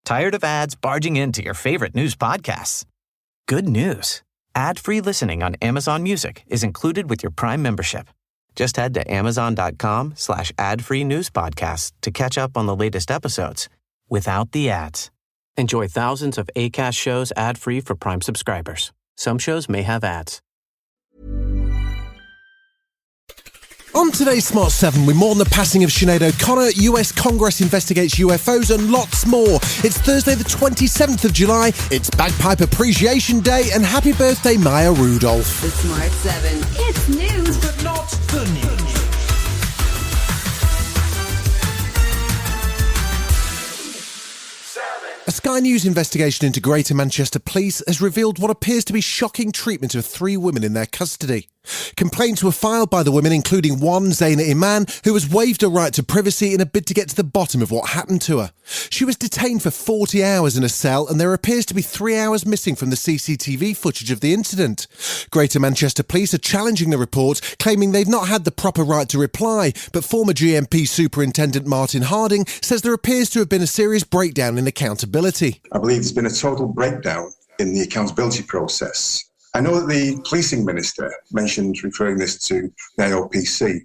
Tired of ads barging into your favorite news podcasts? Good news. Ad-free listening on Amazon Music is included with your Prime membership. Just head to amazon.com/ad-free news podcasts to catch up on the latest episodes without the ads. Enjoy thousands of Acast shows ad-free for Prime subscribers. Some shows may have ads. On today's Smart 7, we mourn the passing of Sinead O'Connor, US Congress investigates UFOs and lots more. It's Thursday the 27th of July, it's Bagpipe Appreciation Day, and happy birthday Maya Rudolph. The Smart 7. It's news, but not the news. A Sky News investigation into Greater Manchester Police has revealed what appears to be shocking treatment of 3 women in their custody. Complaints were filed by the women, including one, Zaina Iman, who was waived her right to privacy in a bid to get to the bottom of what happened to her. She was detained for 40 hours in a cell, and there appears to be 3 hours missing from the CCTV footage of the incident. Greater Manchester Police are challenging the report, claiming they've not had the proper right to reply, but former GMP Superintendent Martin Harding says there appears to have been a serious breakdown in accountability. I believe there's been a total breakdown in the accountability process. I know that the policing minister mentioned referring this to the IOPC.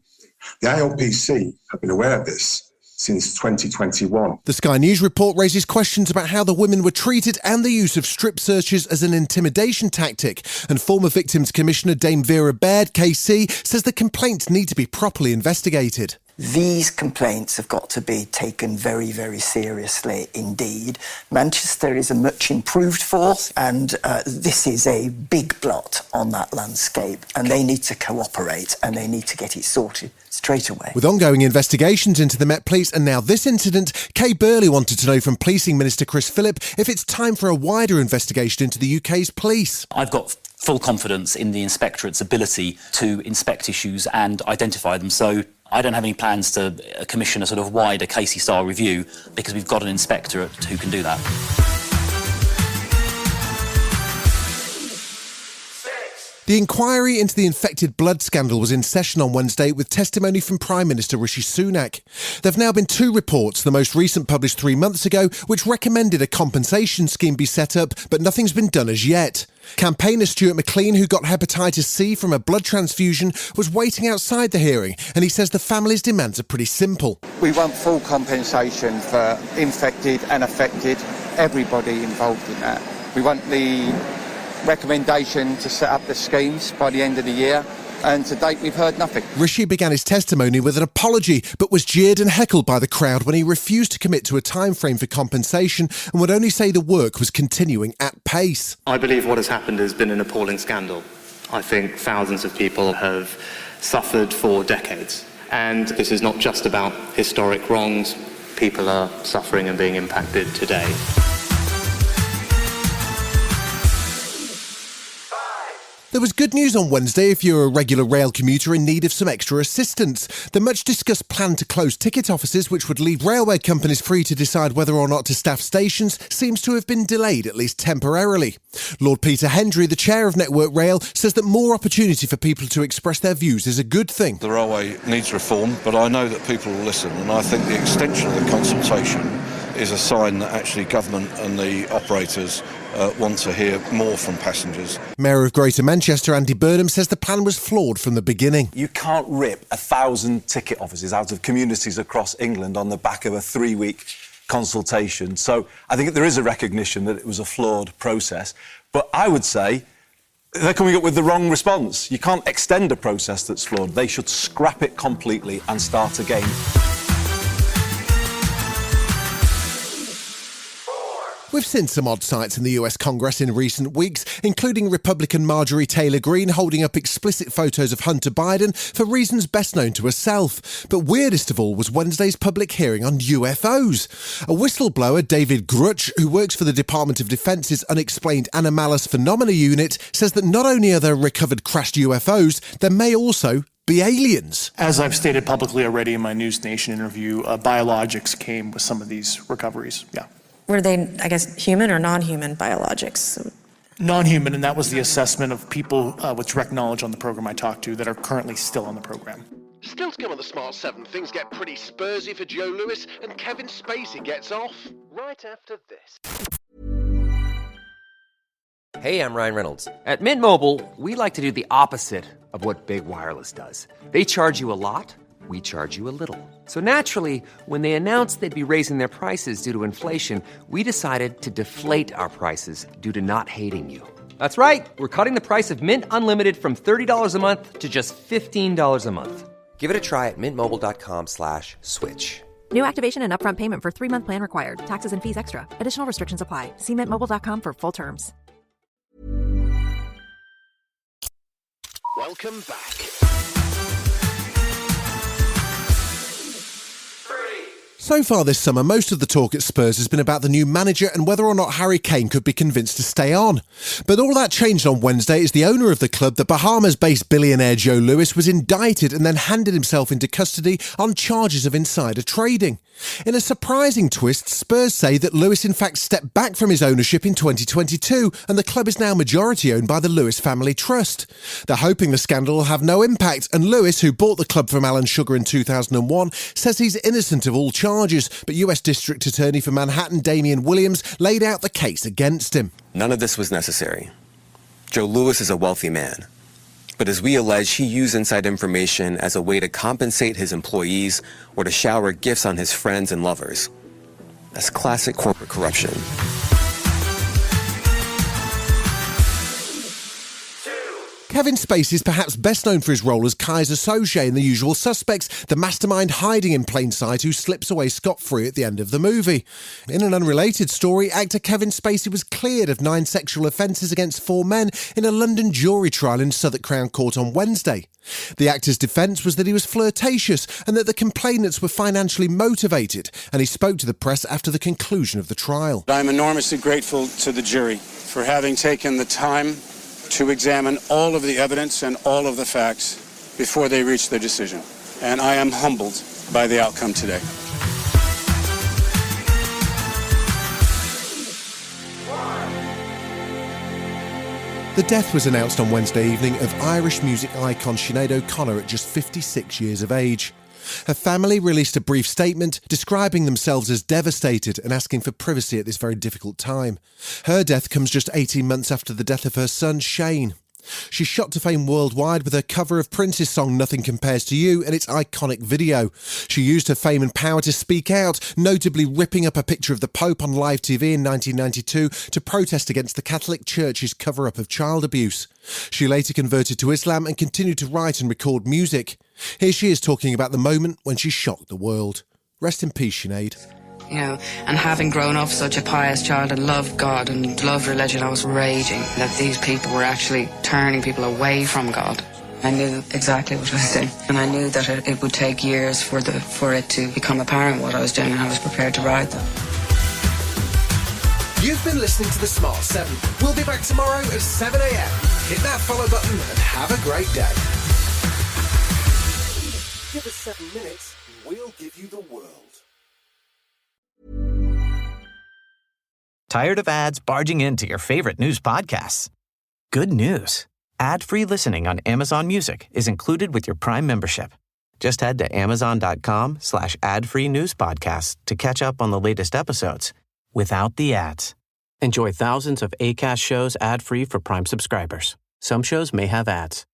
The IOPC have been aware of this since 2021. The Sky News report raises questions about how the women were treated and the use of strip searches as an intimidation tactic. And former Victims Commissioner Dame Vera Baird, KC, says the complaints need to be properly investigated. These complaints have got to be taken very, very seriously indeed. Manchester is a much improved force, and this is a big blot on that landscape, and they need to cooperate and they need to get it sorted straight away. With ongoing investigations into the Met Police and now this incident, Kay Burley wanted to know from Policing Minister Chris Philip if it's time for a wider investigation into the UK's police. I've got full confidence in the Inspectorate's ability to inspect issues and identify them, so I don't have any plans to commission a sort of wider Casey-style review because we've got an inspectorate who can do that. The inquiry into the infected blood scandal was in session on Wednesday with testimony from Prime Minister Rishi Sunak. There have now been 2 reports, the most recent published 3 months ago, which recommended a compensation scheme be set up, but nothing's been done as yet. Campaigner Stuart McLean, who got hepatitis C from a blood transfusion, was waiting outside the hearing, and he says the family's demands are pretty simple. We want full compensation for infected and affected, everybody involved in that. We want the recommendation to set up the schemes by the end of the year, and to date we've heard nothing. Rishi began his testimony with an apology, but was jeered and heckled by the crowd when he refused to commit to a time frame for compensation and would only say the work was continuing at pace. I believe what has happened has been an appalling scandal. I think thousands of people have suffered for decades, and this is not just about historic wrongs. People are suffering and being impacted today. There was good news on Wednesday if you're a regular rail commuter in need of some extra assistance. The much-discussed plan to close ticket offices, which would leave railway companies free to decide whether or not to staff stations, seems to have been delayed, at least temporarily. Lord Peter Hendry, the chair of Network Rail, says that more opportunity for people to express their views is a good thing. The railway needs reform, but I know that people will listen, and I think the extension of the consultation is a sign that actually government and the operators want to hear more from passengers. Mayor of Greater Manchester, Andy Burnham, says the plan was flawed from the beginning. You can't rip 1,000 ticket offices out of communities across England on the back of a 3-week consultation. So I think there is a recognition that it was a flawed process. But I would say they're coming up with the wrong response. You can't extend a process that's flawed. They should scrap it completely and start again. We've seen some odd sights in the US Congress in recent weeks, including Republican Marjorie Taylor Greene holding up explicit photos of Hunter Biden for reasons best known to herself. But weirdest of all was Wednesday's public hearing on UFOs. A whistleblower, David Grutch, who works for the Department of Defence's Unexplained Anomalous Phenomena Unit, says that not only are there recovered crashed UFOs, there may also be aliens. As I've stated publicly already in my News Nation interview, biologics came with some of these recoveries, yeah. Were they, I guess, human or non-human biologics? Non-human, and that was the assessment of people with direct knowledge on the program I talked to that are currently still on the program. Still to come on the Smart 7, things get pretty Spursy for Joe Lewis and Kevin Spacey gets off right after this. Hey, I'm Ryan Reynolds. At Mint Mobile, we like to do the opposite of what Big Wireless does. They charge you a lot, we charge you a little. So naturally, when they announced they'd be raising their prices due to inflation, we decided to deflate our prices due to not hating you. That's right. We're cutting the price of Mint Unlimited from $30 a month to just $15 a month. Give it a try at mintmobile.com/switch. New activation and upfront payment for 3-month plan required. Taxes and fees extra. Additional restrictions apply. See mintmobile.com for full terms. Welcome back. So far this summer, most of the talk at Spurs has been about the new manager and whether or not Harry Kane could be convinced to stay on. But all that changed on Wednesday as the owner of the club, the Bahamas-based billionaire Joe Lewis, was indicted and then handed himself into custody on charges of insider trading. In a surprising twist, Spurs say that Lewis in fact stepped back from his ownership in 2022 and the club is now majority owned by the Lewis Family Trust. They're hoping the scandal will have no impact, and Lewis, who bought the club from Alan Sugar in 2001, says he's innocent of all charges, but US District Attorney for Manhattan Damian Williams laid out the case against him. None of this was necessary. Joe Lewis is a wealthy man. But as we allege, he used inside information as a way to compensate his employees or to shower gifts on his friends and lovers. That's classic corporate corruption. Kevin Spacey is perhaps best known for his role as Kaiser Soze in The Usual Suspects, the mastermind hiding in plain sight who slips away scot-free at the end of the movie. In an unrelated story, actor Kevin Spacey was cleared of 9 sexual offences against 4 men in a London jury trial in Southwark Crown Court on Wednesday. The actor's defence was that he was flirtatious and that the complainants were financially motivated, and he spoke to the press after the conclusion of the trial. I'm enormously grateful to the jury for having taken the time to examine all of the evidence and all of the facts before they reach their decision. And I am humbled by the outcome today. The death was announced on Wednesday evening of Irish music icon Sinead O'Connor at just 56 years of age. Her family released a brief statement describing themselves as devastated and asking for privacy at this very difficult time. Her death comes just 18 months after the death of her son, Shane. She shot to fame worldwide with her cover of Prince's song Nothing Compares to You and its iconic video. She used her fame and power to speak out, notably ripping up a picture of the Pope on live TV in 1992 to protest against the Catholic Church's cover-up of child abuse. She later converted to Islam and continued to write and record music. Here she is talking about the moment when she shocked the world. Rest in peace, Sinead. You know, and having grown up such a pious child and loved God and loved religion, I was raging that these people were actually turning people away from God. I knew exactly what I was doing, and I knew that it would take years for it to become apparent what I was doing, and I was prepared to ride that. You've been listening to The Smart 7. We'll be back tomorrow at 7 a.m. Hit that follow button and have a great day. Give us 7 minutes, we'll give you the world. Tired of ads barging into your favorite news podcasts? Good news. Ad-free listening on Amazon Music is included with your Prime membership. Just head to amazon.com/ad-free news podcasts to catch up on the latest episodes without the ads. Enjoy thousands of Acast shows ad-free for Prime subscribers. Some shows may have ads.